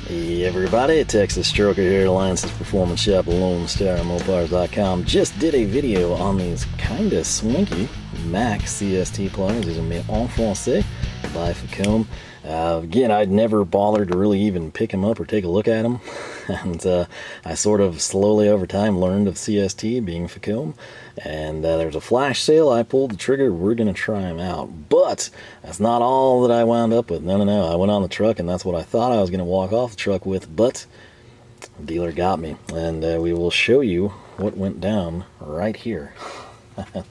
Hey everybody, Texas Stroker here, Alliance's Performance Shop, Lone Star, Mopars.com. Just did a video on these kinda swanky MAC CST pliers. These are made en français by Facom. Again, I'd never bothered to really even pick them up or take a look at them. And I sort of slowly over time learned of CST being Facom. And there's a flash sale. I pulled the trigger. We're going to try them out. But that's not all that I wound up with. No. I went on the truck, and that's what I thought I was going to walk off the truck with. But the dealer got me. And we will show you what went down right here. And,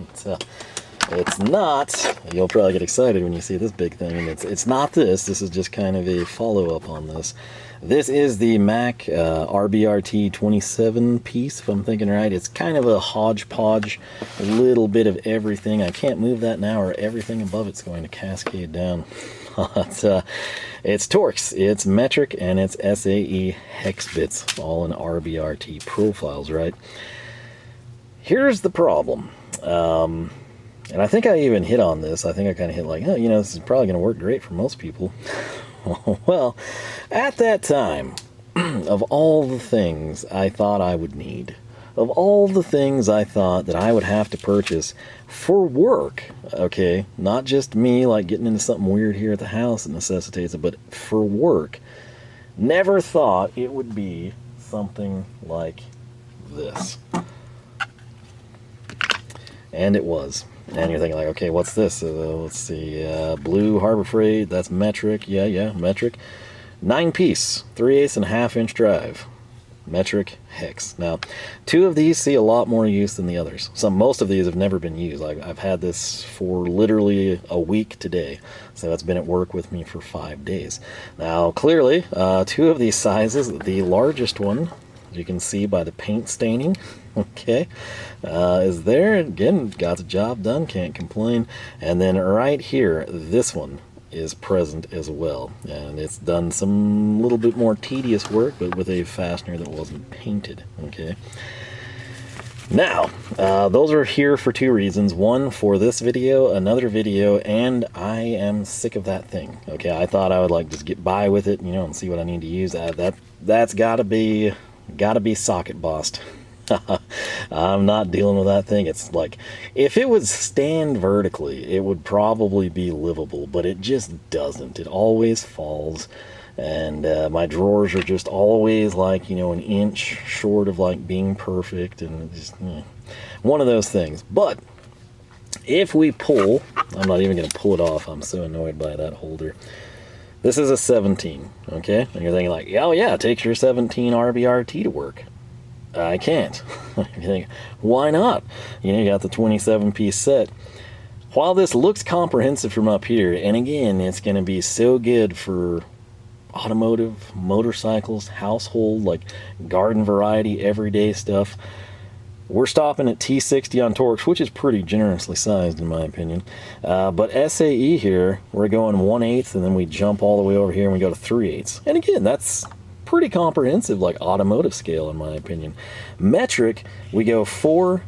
it's not, you'll probably get excited when you see this big thing, and it's not this. This is just kind of a follow-up on this. This is the MAC RBRT 27 piece, if I'm thinking right. It's kind of a hodgepodge, a little bit of everything. I can't move that now, or everything above it's going to cascade down. It's Torx, it's Metric, and it's SAE Hex Bits, all in RBRT profiles, right? Here's the problem. And I think I even hit on this. I think I kind of hit like, oh, you know, this is probably going to work great for most people. Well, at that time, of all the things I thought I would need, of all the things I thought that I would have to purchase for work, okay, not just me like getting into something weird here at the house that necessitates it, but for work, never thought it would be something like this. And it was. And you're thinking like, okay, what's this? Let's see, blue Harbor Freight, that's Metric, yeah, Metric. 9-piece, 3/8 and a half inch drive, Metric Hex. Now, 2 of these see a lot more use than the others. Most of these have never been used. I've had this for literally a week today, so it's been at work with me for 5 days. Now, clearly, 2 of these sizes, the largest one, you can see by the paint staining, okay, is there. Again, got the job done, can't complain. And then right here, this one is present as well, and it's done some little bit more tedious work, but with a fastener that wasn't painted, okay. Now, those are here for 2 reasons. One, for this video, another video, and I am sick of that thing, okay. I thought I would like just get by with it, you know, and see what I need to use. That's gotta be socket bossed. I'm not dealing with that thing. It's like, if it would stand vertically, it would probably be livable, but it just doesn't. It always falls, and my drawers are just always like, you know, an inch short of like being perfect, and just one of those things. But if we pull, I'm not even going to pull it off. I'm so annoyed by that holder. This is a 17, okay? And you're thinking like, oh yeah, take your 17 RBRT to work. I can't. You think, why not? You know, you got the 27-piece set. While this looks comprehensive from up here, and again, it's going to be so good for automotive, motorcycles, household, like garden variety, everyday stuff, we're stopping at T60 on Torx, which is pretty generously sized in my opinion. But SAE here, we're going 1/8, and then we jump all the way over here and we go to 3/8. And again, that's pretty comprehensive, like automotive scale in my opinion. Metric, we go 4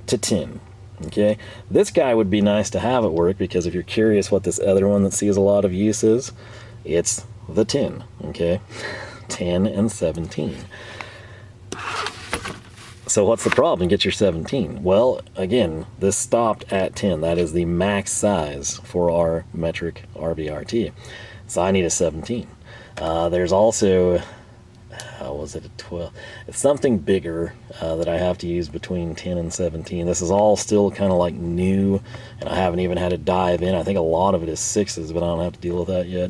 to 10. Okay, this guy would be nice to have at work, because if you're curious what this other one that sees a lot of use is, it's the 10. Okay, 10 and 17. So what's the problem? Get your 17. Well, again, this stopped at 10. That is the max size for our Metric RBRT. So I need a 17. There's also, how was it, a 12? It's something bigger that I have to use between 10 and 17. This is all still kind of like new, and I haven't even had to dive in. I think a lot of it is 6s, but I don't have to deal with that yet.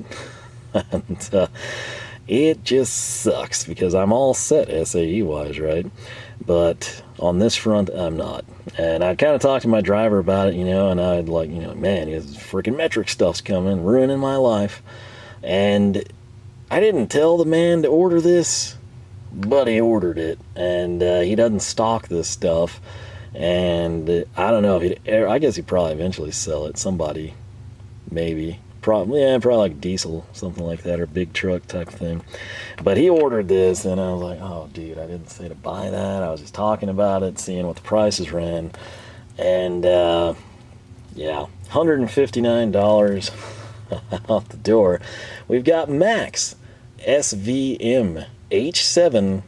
And it just sucks, because I'm all set SAE-wise, right? But on this front, I'm not. And I kind of talked to my driver about it, you know, and I'd like, you know, man, this freaking Metric stuff's coming, ruining my life. And I didn't tell the man to order this, but he ordered it, and he doesn't stock this stuff, and I don't know if he'd ever, I guess he'd probably eventually sell it. Somebody, maybe, probably like diesel, something like that, or big truck type thing. But he ordered this, and I was like, oh dude, I didn't say to buy that. I was just talking about it, seeing what the prices ran, and yeah, $159 out the door. We've got Max SVM H7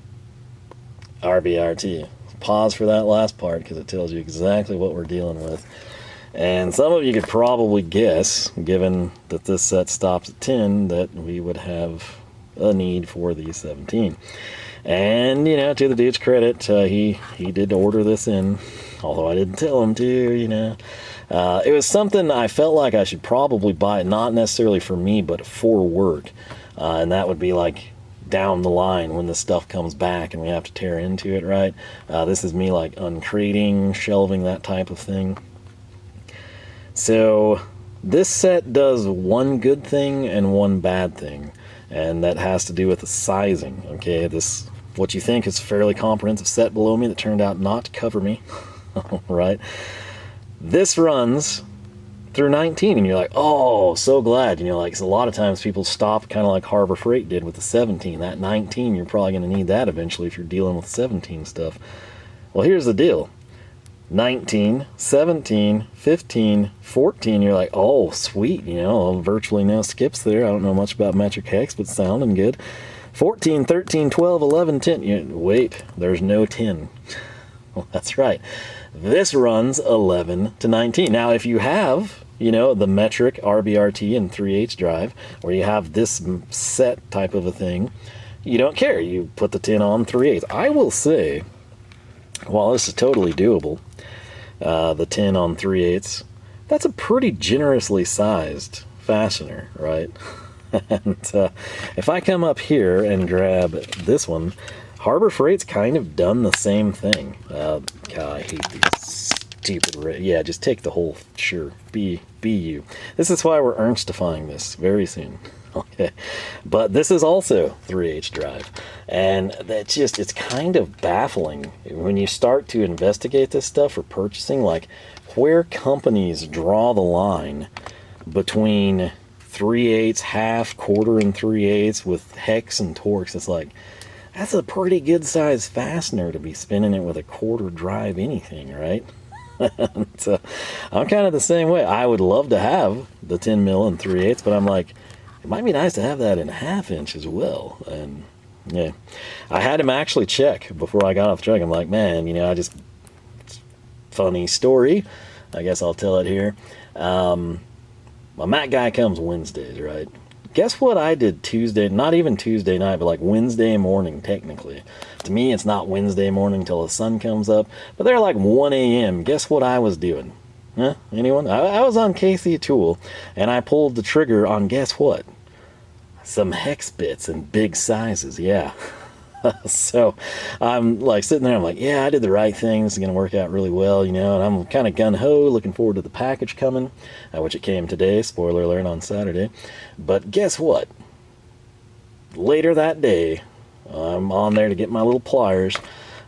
RBRT. Pause for that last part because it tells you exactly what we're dealing with. And some of you could probably guess, given that this set stops at 10, that we would have a need for the 17. And, you know, to the dude's credit, he did order this in, although I didn't tell him to, you know. It was something I felt like I should probably buy, not necessarily for me, but for work. And that would be like down the line when the stuff comes back and we have to tear into it, right? This is me like uncrating, shelving, that type of thing. So this set does one good thing and one bad thing, and that has to do with the sizing. Okay, this, what you think is a fairly comprehensive set below me that turned out not to cover me. Right, this runs through 19, and you're like, oh, so glad, you know, like, 'cause a lot of times people stop kind of like Harbor Freight did with the 17. That 19, you're probably going to need that eventually if you're dealing with 17 stuff. Well, here's the deal. 19, 17, 15, 14, you're like, oh, sweet, you know, virtually no skips there. I don't know much about Metric Hex, but sounding good. 14, 13, 12, 11, 10. Wait, there's no 10. Well, that's right. This runs 11 to 19. Now, if you have, you know, the Metric RBRT and 3/8 drive, or you have this set type of a thing, you don't care. You put the 10 on 3/8. I will say, while this is totally doable, the 10 on 3/8, that's a pretty generously sized fastener, right? And if I come up here and grab this one, Harbor Freight's kind of done the same thing. God, I hate these stupid... Yeah, just take the whole... Sure, be you. This is why we're Ernstifying this very soon. Okay, but this is also 3/8 drive, and that's just, it's kind of baffling when you start to investigate this stuff for purchasing, like where companies draw the line between 3/8, half, quarter, and 3/8 with hex and Torx. It's like, that's a pretty good size fastener to be spinning it with a quarter drive anything, right? And, I'm kind of the same way. I would love to have the 10 mil and 3/8, but I'm like, it might be nice to have that in 1/2 inch as well. And yeah, I had him actually check before I got off the truck. I'm like, man, you know, funny story, I guess I'll tell it here. My Mac guy comes Wednesdays, right? Guess what I did Tuesday, not even Tuesday night, but like Wednesday morning, technically. To me, it's not Wednesday morning till the sun comes up, but they're like 1 a.m. Guess what I was doing? Huh? Anyone? I was on KC Tool, and I pulled the trigger on, guess what? Some hex bits in big sizes, yeah. So I'm like sitting there, I'm like, yeah, I did the right thing. This is going to work out really well, you know, and I'm kind of gung-ho, looking forward to the package coming, which it came today, spoiler alert, on Saturday. But guess what? Later that day, I'm on there to get my little pliers,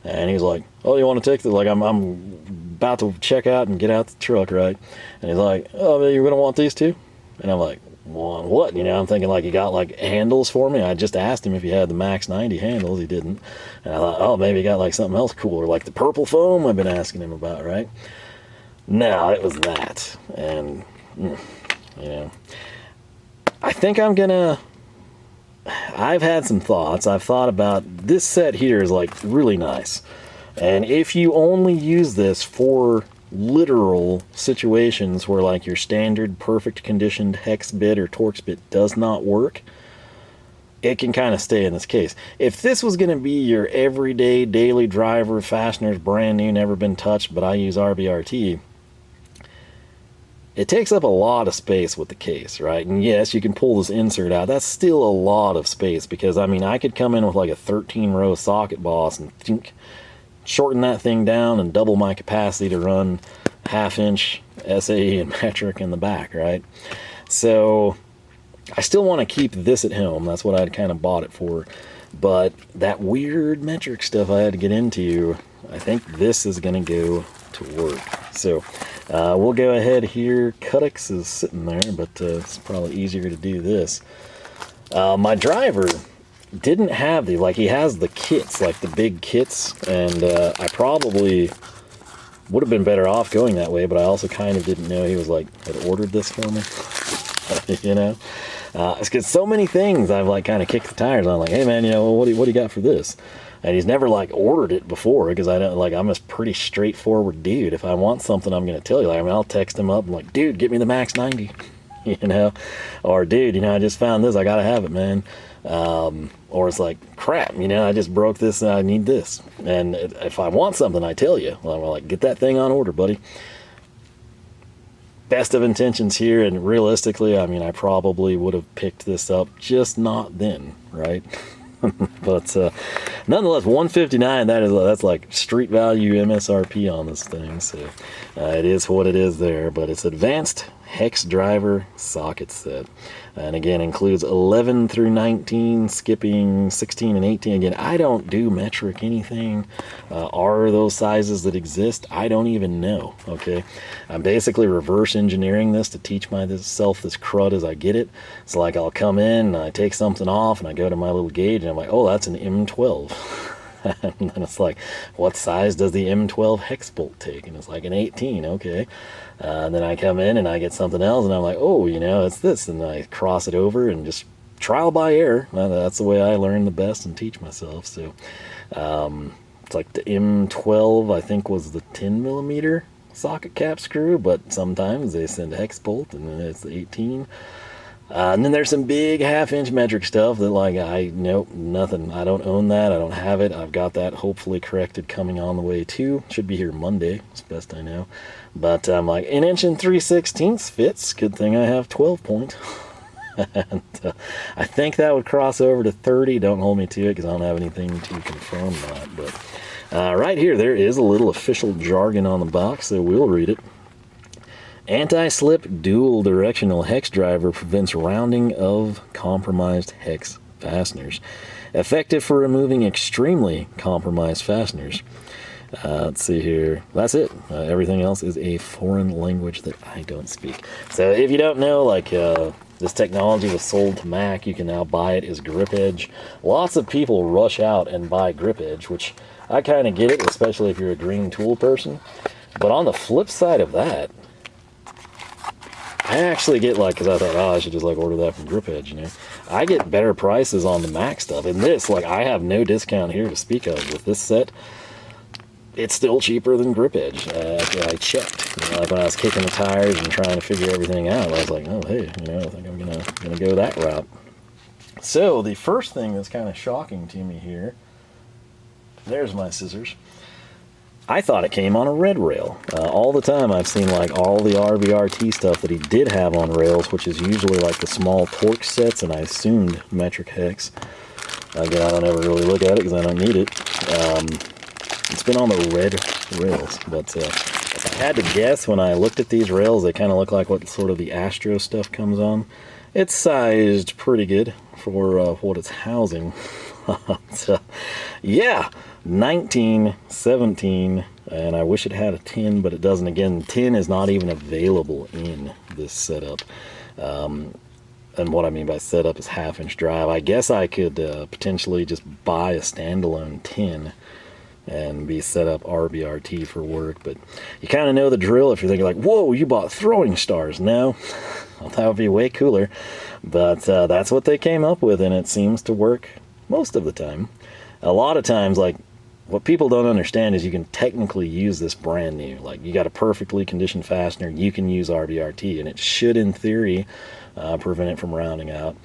and he's like, oh, you want to take the, like, I'm about to check out and get out the truck, right? And he's like, oh, you're going to want these too? And I'm like, well, what? You know, I'm thinking like, you got like handles for me? I just asked him if he had the Max 90 handles. He didn't. And I thought, oh, maybe he got like something else cooler, like the purple foam I've been asking him about, right? No, it was that. And, you know, I think I'm gonna... I've had some thoughts. I've thought about this set here is like really nice. And if you only use this for literal situations where like your standard perfect conditioned hex bit or Torx bit does not work, it can kind of stay in this case. If this was going to be your everyday daily driver, fasteners brand new, never been touched, but I use RBRT, it takes up a lot of space with the case, right? And yes, you can pull this insert out. That's still a lot of space, because I mean, I could come in with like a 13-row socket boss and think, shorten that thing down and double my capacity to run 1/2 inch SAE and metric in the back, right? So I still want to keep this at home. That's what I'd kind of bought it for. But that weird metric stuff I had to get into, I think this is going to go to work. So we'll go ahead here. Cutix is sitting there, but it's probably easier to do this. My driver didn't have the, like, he has the kits, like the big kits, and I probably would have been better off going that way, but I also kind of didn't know he was like, had ordered this for me, you know? It's because so many things I've like kind of kicked the tires on, like, hey man, you know, what do you got for this? And he's never like ordered it before, because I don't, like, I'm a pretty straightforward dude. If I want something, I'm going to tell you. Like, I mean, I'll text him up and like, dude, get me the Max 90, you know, or dude, you know, I just found this, I got to have it, man. Or it's like, crap, you know, I just broke this and I need this. And if I want something, I tell you. I'm like, get that thing on order, buddy. Best of intentions here, and realistically, I mean, I probably would have picked this up, just not then, right? But nonetheless, $159, that's like street value MSRP on this thing, so it is what it is there. But it's advanced hex driver socket set, and again includes 11 through 19, skipping 16 and 18. Again, I don't do metric anything. Are those sizes that exist? I don't even know. Okay, I'm basically reverse engineering this to teach myself this crud as I get it. So like, I'll come in and I take something off and I go to my little gauge and I'm like, oh, that's an M12. And then it's like, what size does the M12 hex bolt take? And it's like an 18. Okay. And then I come in and I get something else and I'm like, oh, you know, it's this. And I cross it over and just trial by error. That's the way I learn the best and teach myself. So it's like the M12, I think, was the 10 millimeter socket cap screw, but sometimes they send a hex bolt and then it's the 18. And then there's some big half-inch metric stuff that, like, nope, nothing. I don't own that. I don't have it. I've got that hopefully corrected coming on the way too. Should be here Monday, as best I know. But I'm like, 1 inch and 3/16 fits. Good thing I have 12 point. And I think that would cross over to 30. Don't hold me to it because I don't have anything to confirm that. But right here, there is a little official jargon on the box, so we'll read it. Anti-slip dual directional hex driver prevents rounding of compromised hex fasteners. Effective for removing extremely compromised fasteners. Let's see here. That's it. Everything else is a foreign language that I don't speak. So if you don't know, like, this technology was sold to Mac. You can now buy it as grip edge. Lots of people rush out and buy grip edge, which I kind of get it, especially if you're a green tool person. But on the flip side of that, I actually get, like, because I thought, oh, I should just like order that from Grip Edge, you know. I get better prices on the Mac stuff. And this, like, I have no discount here to speak of with this set. It's still cheaper than Grip Edge. I checked, you know, like when I was kicking the tires and trying to figure everything out. I was like, oh, hey, you know, I think I'm gonna go that route. So the first thing that's kind of shocking to me here, there's my scissors. I thought it came on a red rail. All the time I've seen like all the RBRT stuff that he did have on rails, which is usually like the small torque sets, and I assumed Metric Hex. Again, I don't ever really look at it because I don't need it. It's been on the red rails, but if I had to guess, when I looked at these rails, they kind of look like what sort of the Astro stuff comes on. It's sized pretty good for what it's housing. So, yeah. 19, 17, and I wish it had a 10, but it doesn't. Again, 10 is not even available in this setup. And what I mean by setup is half-inch drive. I guess I could potentially just buy a standalone 10 and be set up RBRT for work, but you kind of know the drill if you're thinking like, whoa, you bought throwing stars. No, well, that would be way cooler, but that's what they came up with, and it seems to work most of the time. A lot of times, like, what people don't understand is you can technically use this brand new. Like, you got a perfectly conditioned fastener, you can use RBRT, and it should, in theory, prevent it from rounding out.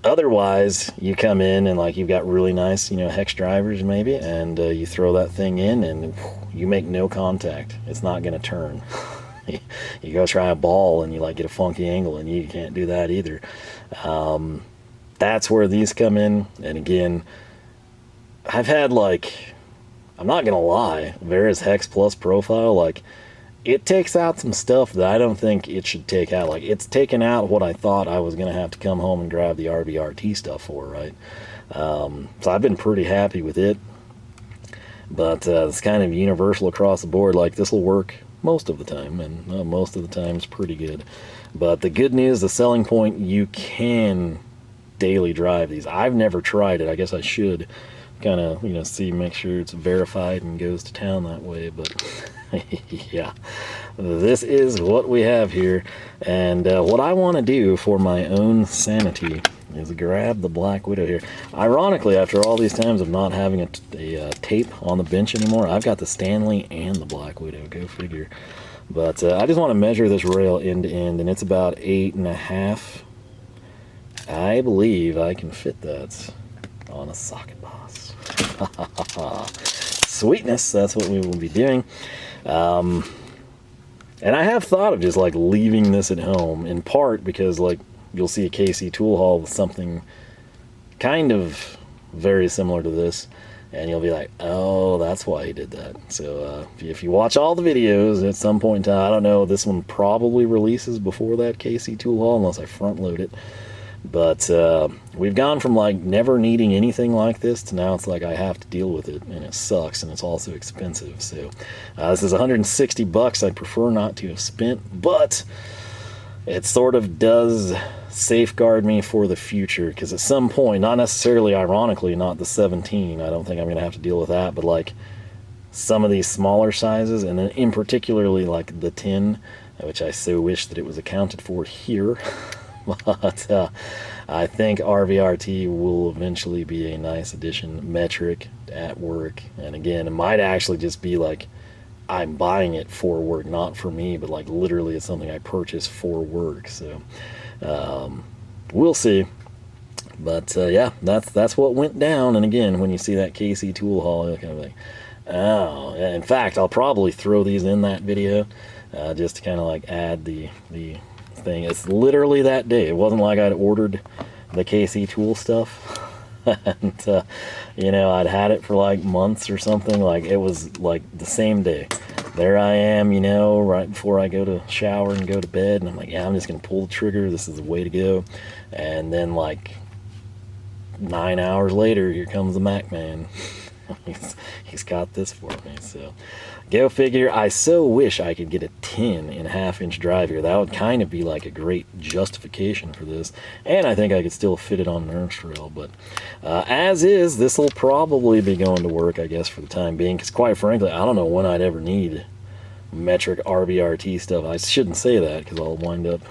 Otherwise, you come in and, like, you've got really nice, you know, hex drivers maybe, and you throw that thing in and you make no contact. It's not going to turn. You go try a ball and you, like, get a funky angle, and you can't do that either. That's where these come in, and again, I've had, like, I'm not gonna lie, Vera's Hex Plus profile, like, it takes out some stuff that I don't think it should take out. Like, it's taken out what I thought I was gonna have to come home and grab the RBRT stuff for, right? So I've been pretty happy with it, but it's kind of universal across the board. Like, this will work most of the time, and most of the time it's pretty good. But the good news, the selling point, you can daily drive these. I've never tried it. I guess I should. kind of, you know, see, make sure it's verified and goes to town that way. But yeah, this is what we have here. And what I want to do for my own sanity is grab the Black Widow here. Ironically, after all these times of not having a tape on the bench anymore, I've got the Stanley and the Black Widow. Go figure. But I just want to measure this rail end to end, and it's about 8.5. I believe I can fit that on a socket boss. Sweetness, that's what we will be doing. And I have thought of just like leaving this at home, in part because like you'll see a KC tool haul with something kind of very similar to this, and you'll be like, oh, that's why he did that. So if you watch all the videos at some point in time, I don't know, this one probably releases before that KC tool haul unless I front load it. But we've gone from like never needing anything like this to now it's like I have to deal with it, and it sucks, and it's also expensive. So this is $160 I'd prefer not to have spent, but it sort of does safeguard me for the future, because at some point, not necessarily ironically, not the 17, I don't think I'm going to have to deal with that, but like some of these smaller sizes, and then in particularly like the 10, which I so wish that it was accounted for here. But I think RBRT will eventually be a nice addition. Metric at work, and again, it might actually just be like I'm buying it for work, not for me, but like literally it's something I purchase for work. So we'll see. But yeah, that's what went down. And again, when you see that KC tool haul, you're kind of like, oh. In fact, I'll probably throw these in that video just to kind of like add the thing. It's literally that day. It wasn't like I'd ordered the KC tool stuff and you know, I'd had it for like months or something. Like it was like the same day. There I am, you know, right before I go to shower and go to bed, and I'm like, yeah, I'm just gonna pull the trigger, this is the way to go. And then like 9 hours later, here comes the Mac man. he's got this for me. So go figure. I so wish I could get a 10.5-inch drive here. That would kind of be like a great justification for this, and I think I could still fit it on an Ernst rail. But as is, this will probably be going to work, I guess, for the time being, because quite frankly, I don't know when I'd ever need Metric RBRT stuff. I shouldn't say that because I'll wind up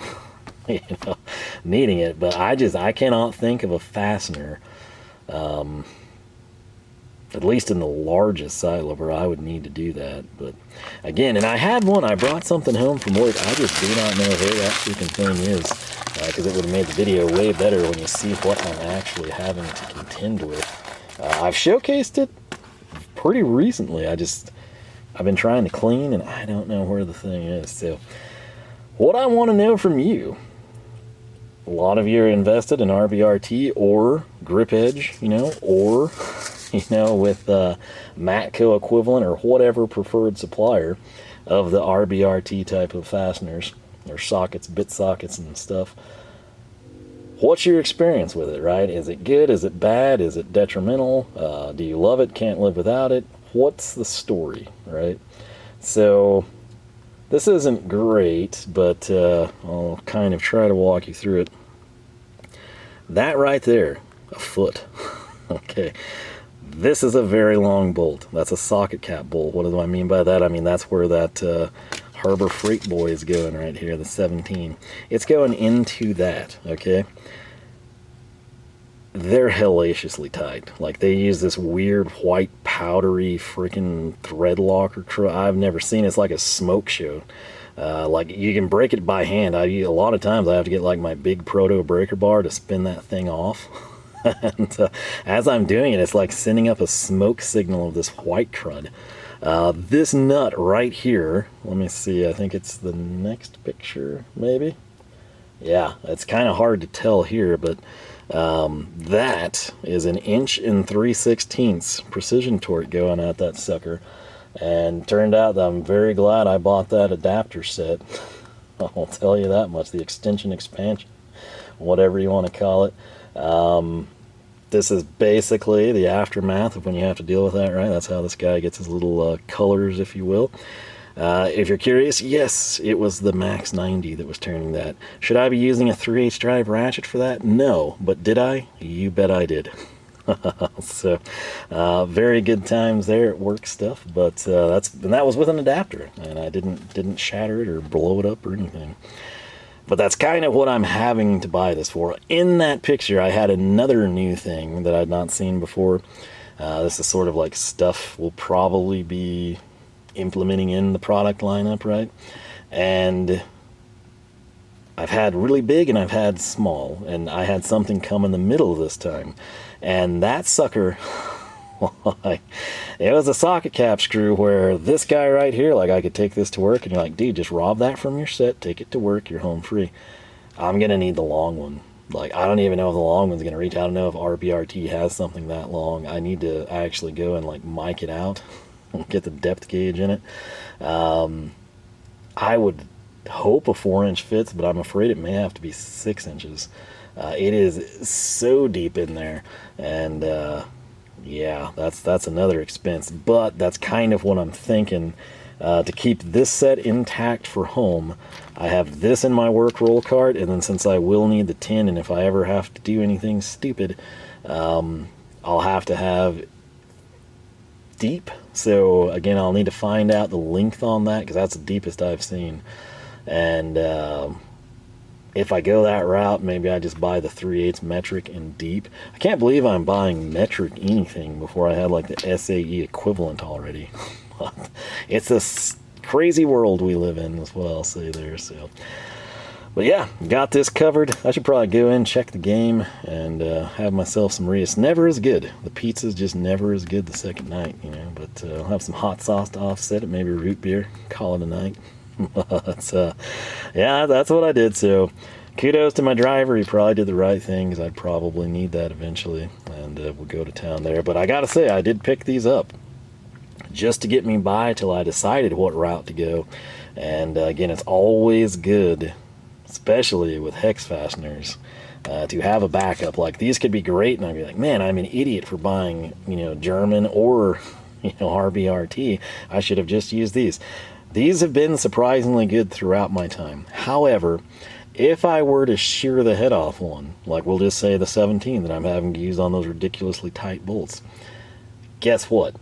you know, needing it, but I cannot think of a fastener, at least in the largest silo, where I would need to do that. But again, and I had one, I brought something home from work. I just do not know where that freaking thing is, because it would have made the video way better when you see what I'm actually having to contend with. I've showcased it pretty recently. I've been trying to clean, and I don't know where the thing is. So what I want to know from you, a lot of you are invested in RBRT or Grip Edge, you know, or you know, with Matco equivalent or whatever preferred supplier of the RBRT type of fasteners or sockets, bit sockets and stuff. What's your experience with it, right? Is it good? Is it bad? Is it detrimental? Do you love it? Can't live without it? What's the story, right? So this isn't great, but I'll kind of try to walk you through it. That right there, a foot. Okay. This is a very long bolt. That's a socket cap bolt. What do I mean by that? I mean, that's where that Harbor Freight Boy is going right here, the 17. It's going into that, okay? They're hellaciously tight. Like, they use this weird white powdery freaking thread locker. I've never seen it. It's like a smoke show. Like, you can break it by hand. A lot of times I have to get like my big proto breaker bar to spin that thing off. And as I'm doing it, it's like sending up a smoke signal of this white crud. This nut right here, let me see, I think it's the next picture, maybe? Yeah, it's kind of hard to tell here, but that is an 1 3/16 precision torque going at that sucker. And turned out that I'm very glad I bought that adapter set. I'll tell you that much. The extension, expansion, whatever you want to call it. This is basically the aftermath of when you have to deal with that, right? That's how this guy gets his little colors, if you will. If you're curious, yes, it was the Max 90 that was turning that. Should I be using a 3/8 drive ratchet for that? No. But did I? You bet I did. So very good times there at work stuff, but that was with an adapter, and I didn't shatter it or blow it up or anything. But that's kind of what I'm having to buy this for. In that picture, I had another new thing that I'd not seen before. This is sort of like stuff we'll probably be implementing in the product lineup, right? And I've had really big and I've had small, and I had something come in the middle this time. And that sucker, it was a socket cap screw where this guy right here, like I could take this to work, and you're like, dude, just rob that from your set, take it to work, you're home free. I'm going to need the long one. Like, I don't even know if the long one's going to reach. I don't know if RBRT has something that long. I need to actually go and like mic it out, get the depth gauge in it. I would hope a 4-inch fits, but I'm afraid it may have to be 6 inches. It is so deep in there, and yeah, that's another expense, but that's kind of what I'm thinking. To keep this set intact for home, I have this in my work roll cart, and then since I will need the tin, and if I ever have to do anything stupid, I'll have to have deep. So again, I'll need to find out the length on that, because that's the deepest I've seen. And if I go that route, maybe I just buy the 3/8 metric and deep. I can't believe I'm buying metric anything before I had like the SAE equivalent already. It's a crazy world we live in, is what I'll say there. So, but yeah, got this covered. I should probably go in, check the game, and have myself some It's never as good. The pizza's just never as good the second night, you know. But I'll have some hot sauce to offset it, maybe root beer, call it a night. But yeah, that's what I did. So kudos to my driver. He probably did the right thing, because I'd probably need that eventually, and we'll go to town there. But I gotta say, I did pick these up just to get me by till I decided what route to go. And again, it's always good, especially with hex fasteners, to have a backup. Like, these could be great, and I'd be like, man, I'm an idiot for buying, you know, German or, you know, RBRT. I should have just used these. These have been surprisingly good throughout my time. However, if I were to shear the head off one, like we'll just say the 17 that I'm having to use on those ridiculously tight bolts, guess what?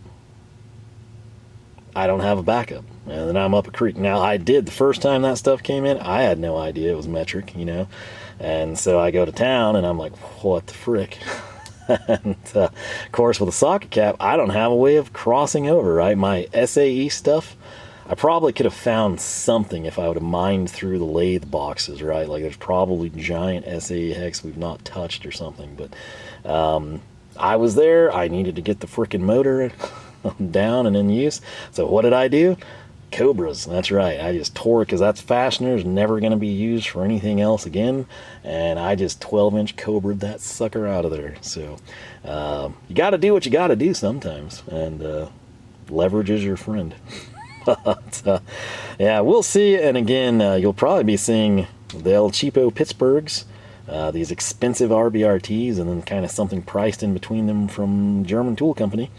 I don't have a backup, and then I'm up a creek. Now, I did the first time that stuff came in, I had no idea it was metric, you know, and so I go to town and I'm like, what the frick? And of course, with a socket cap, I don't have a way of crossing over, right? My SAE stuff, I probably could have found something if I would have mined through the lathe boxes, right? Like, there's probably giant SAE hex we've not touched or something, but I was there. I needed to get the frickin' motor down and in use. So what did I do? Cobras. That's right. I just tore it, because that's fasteners, never going to be used for anything else again. And I just 12-inch cobra'd that sucker out of there. So you got to do what you got to do sometimes, and leverage is your friend. But yeah, we'll see. And again, you'll probably be seeing the El Cheapo Pittsburghs, these expensive RBRTs, and then kind of something priced in between them from German tool company,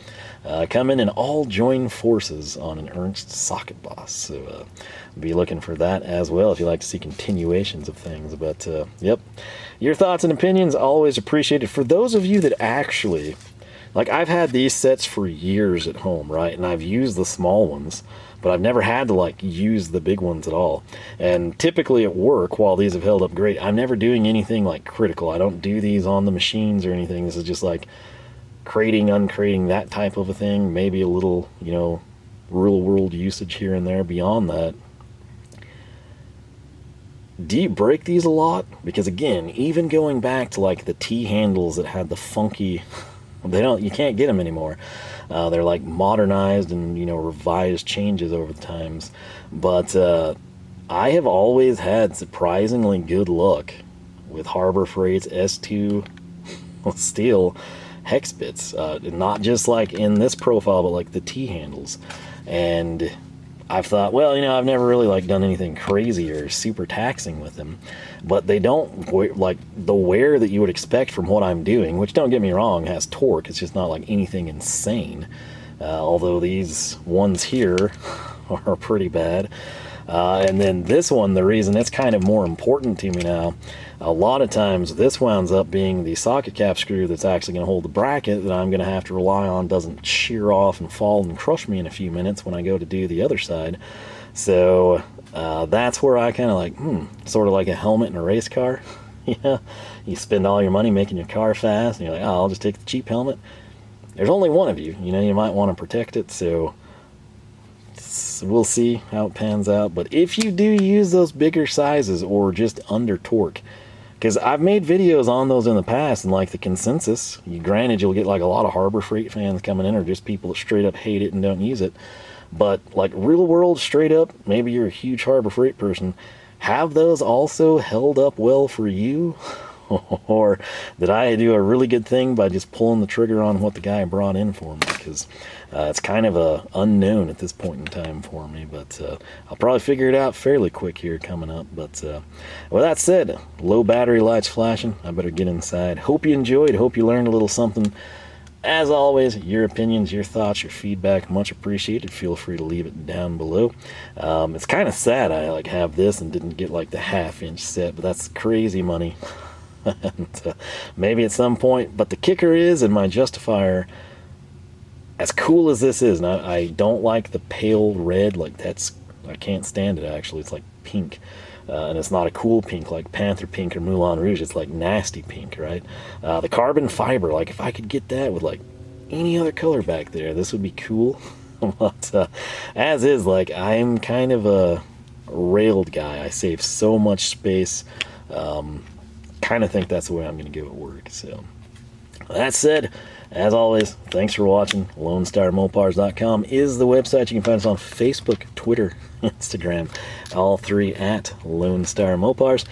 come in and all join forces on an Ernst socket boss. So be looking for that as well if you like to see continuations of things. But yep, your thoughts and opinions always appreciated. For those of you that actually, like, I've had these sets for years at home, right? And I've used the small ones, but I've never had to like use the big ones at all. And typically at work, while these have held up great, I'm never doing anything like critical. I don't do these on the machines or anything. This is just like crating, uncrating, that type of a thing. Maybe a little, you know, real world usage here and there. Beyond that, do you break these a lot? Because again, even going back to like the T handles that had the funky, you can't get them anymore. They're like modernized and, you know, revised changes over the times. But I have always had surprisingly good luck with Harbor Freight's S2 steel hex bits. Not just like in this profile, but like the T handles. And I've thought, well, you know, I've never really like done anything crazy or super taxing with them, but they don't like the wear that you would expect from what I'm doing, which, don't get me wrong, has torque. It's just not like anything insane. Although these ones here are pretty bad. And then this one, the reason it's kind of more important to me now, a lot of times this winds up being the socket cap screw that's actually going to hold the bracket that I'm going to have to rely on doesn't shear off and fall and crush me in a few minutes when I go to do the other side. So that's where I kind of like, sort of like a helmet in a race car. Yeah, you spend all your money making your car fast, and you're like, oh, I'll just take the cheap helmet. There's only one of you, you might want to protect it, so we'll see how it pans out. But if you do use those bigger sizes or just under torque, because I've made videos on those in the past, and like the consensus, granted you'll get like a lot of Harbor Freight fans coming in, or just people that straight up hate it and don't use it, but like real world, straight up, maybe you're a huge Harbor Freight person, have those also held up well for you? Or did I do a really good thing by just pulling the trigger on what the guy brought in for me? Because it's kind of a unknown at this point in time for me, but I'll probably figure it out fairly quick here coming up. But with that said, low battery lights flashing, I better get inside. Hope you enjoyed, hope you learned a little something. As always, your opinions, your thoughts, your feedback, much appreciated. Feel free to leave it down below. It's kind of sad I like have this and didn't get like the 1/2-inch set, but that's crazy money. And, maybe at some point, but the kicker is, in my justifier, as cool as this is, and I don't like the pale red, like I can't stand it actually, it's like pink, and it's not a cool pink like Panther pink or Moulin Rouge, it's like nasty pink, right? The carbon fiber, like if I could get that with like any other color back there, this would be cool. But as is, like I'm kind of a railed guy, I save so much space, kind of think that's the way I'm going to go at work. So that said, as always, thanks for watching. LoneStarMopars.com is the website. You can find us on Facebook, Twitter, Instagram, all three at Lone Star Mopars.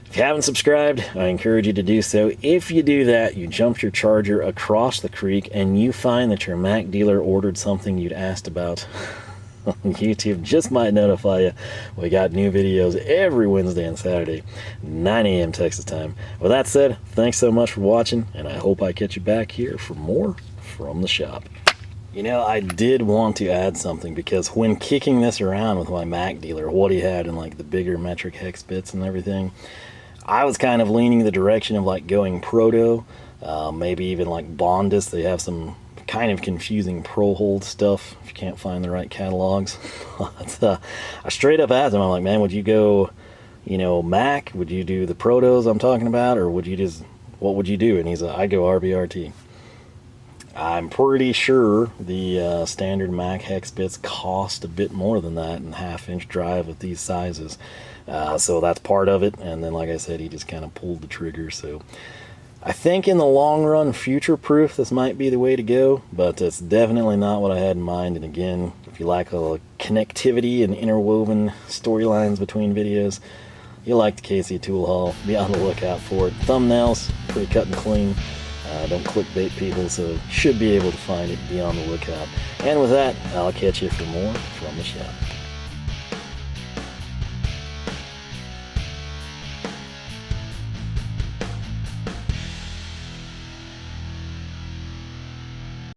If you haven't subscribed, I encourage you to do so. If you do that, you jumped your charger across the creek and you find that your Mac dealer ordered something you'd asked about, YouTube just might notify you. We got new videos every Wednesday and Saturday, 9 a.m. Texas time. With that said, thanks so much for watching, and I hope I catch you back here for more from the shop. I did want to add something, because when kicking this around with my Mac dealer, what he had in like the bigger Metric Hex bits and everything, I was kind of leaning the direction of like going proto, maybe even like Bondus. They have some kind of confusing pro hold stuff if you can't find the right catalogs. But, I straight up asked him, I'm like, man, would you go, Mac? Would you do the protos I'm talking about, or what would you do? And he's like, I go RBRT. I'm pretty sure the standard Mac Hex bits cost a bit more than that in 1/2-inch drive with these sizes, so that's part of it. And then, like I said, he just kind of pulled the trigger. So I think in the long run, future-proof, this might be the way to go, but it's definitely not what I had in mind. And again, if you like a connectivity and interwoven storylines between videos, you like the KC tool haul, be on the lookout for it. Thumbnails, pretty cut and clean. Don't clickbait people, so should be able to find it. Be on the lookout. And with that, I'll catch you for more from the shop.